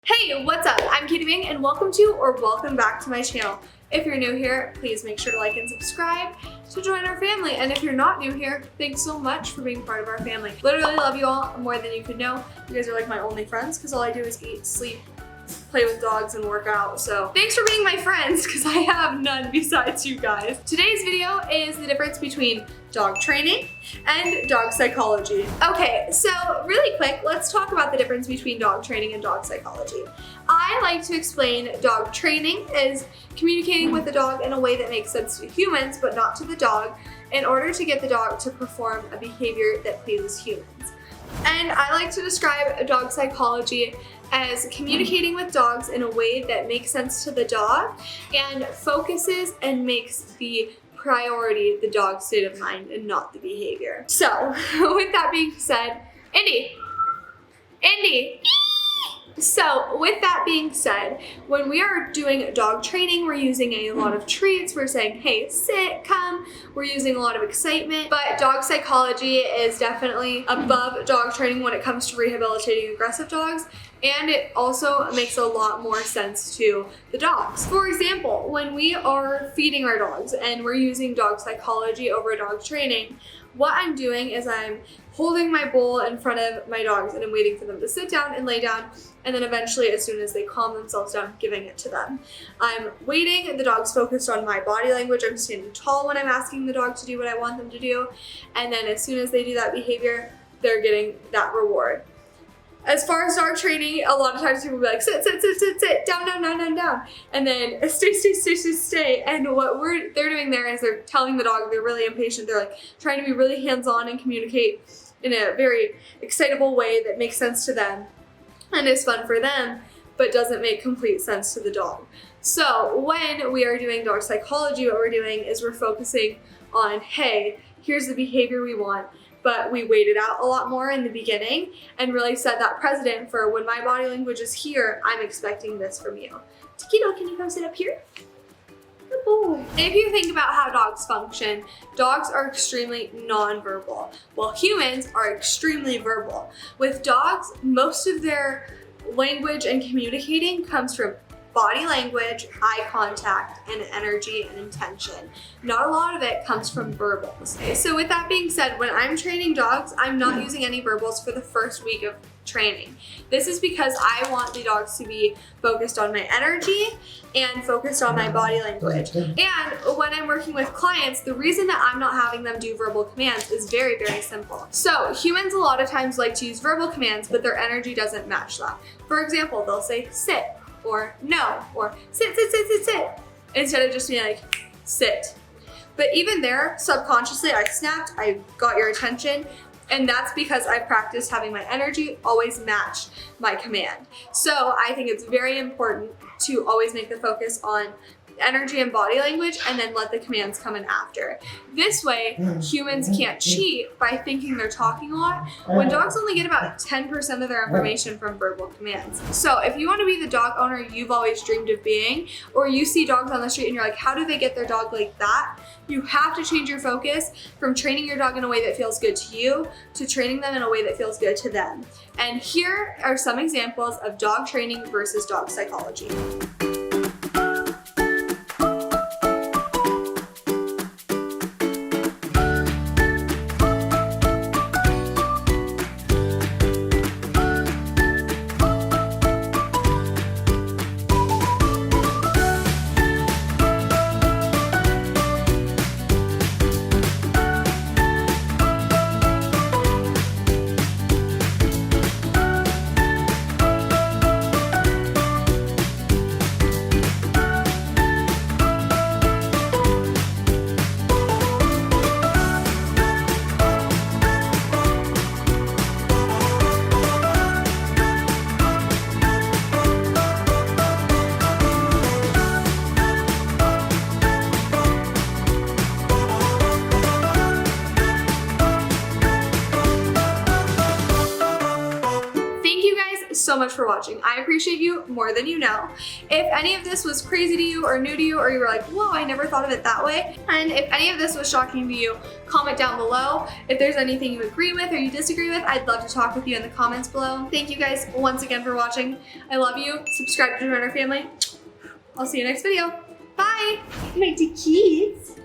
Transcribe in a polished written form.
Hey, what's up? I'm Katie Bing and welcome back to my channel. If you're new here, please make sure to like and subscribe to join our family. And if you're not new here, thanks so much for being part of our family. Literally love you all more than you could know. You guys are like my only friends because all I do is eat, sleep, play with dogs, and work out. So thanks for being my friends because I have none besides you guys. Today's video is the difference between dog training and dog psychology. Okay, so really quick, let's talk about the difference between dog training and dog psychology. I like to explain dog training as communicating with the dog in a way that makes sense to humans but not to the dog in order to get the dog to perform a behavior that pleases humans. And I like to describe dog psychology as communicating with dogs in a way that makes sense to the dog and focuses and makes the priority the dog's state of mind and not the behavior. So with that being said, Indy. So with that being said, when we are doing dog training, we're using a lot of treats. We're saying, hey, sit, come. We're using a lot of excitement, but dog psychology is definitely above dog training when it comes to rehabilitating aggressive dogs. And it also makes a lot more sense to the dogs. For example, when we are feeding our dogs and we're using dog psychology over dog training, what I'm doing is I'm holding my bowl in front of my dogs and I'm waiting for them to sit down and lay down, and then eventually, as soon as they calm themselves down, giving it to them. I'm waiting, the dog's focused on my body language. I'm standing tall when I'm asking the dog to do what I want them to do, and then as soon as they do that behavior, they're getting that reward. As far as dog training, a lot of times people will be like, sit, down, and then stay. And what they're doing there is they're telling the dog they're really impatient. They're like trying to be really hands-on and communicate in a very excitable way that makes sense to them and is fun for them, but doesn't make complete sense to the dog. So when we are doing dog psychology, what we're doing is we're focusing on, hey, here's the behavior we want, but we waited out a lot more in the beginning and really set that precedent for when my body language is here, I'm expecting this from you. Taquito, can you come sit up here? Good boy. If you think about how dogs function, dogs are extremely non-verbal, while humans are extremely verbal. With dogs, most of their language and communicating comes from body language, eye contact, and energy and intention. Not a lot of it comes from verbals. So with that being said, when I'm training dogs, I'm not using any verbals for the first week of training. This is because I want the dogs to be focused on my energy and focused on my body language. And when I'm working with clients, the reason that I'm not having them do verbal commands is very, very simple. So humans a lot of times like to use verbal commands, but their energy doesn't match that. For example, they'll say sit, or no, or sit, instead of just being like, sit. But even there, subconsciously, I snapped, I got your attention, and that's because I practiced having my energy always match my command. So I think it's very important to always make the focus on energy and body language and then let the commands come in after. This way, humans can't cheat by thinking they're talking a lot when dogs only get about 10% of their information from verbal commands. So if you want to be the dog owner you've always dreamed of being, or you see dogs on the street and you're like, how do they get their dog like that? You have to change your focus from training your dog in a way that feels good to you to training them in a way that feels good to them. And here are some examples of dog training versus dog psychology. much for watching. I appreciate you more than you know. If any of this was crazy to you or new to you, or you were like, whoa, I never thought of it that way, and if any of this was shocking to you, comment down below. If there's anything you agree with or you disagree with, I'd love to talk with you in the comments below. Thank you guys once again for watching. I love you. Subscribe to join our family. I'll see you next video. Bye. My two kids.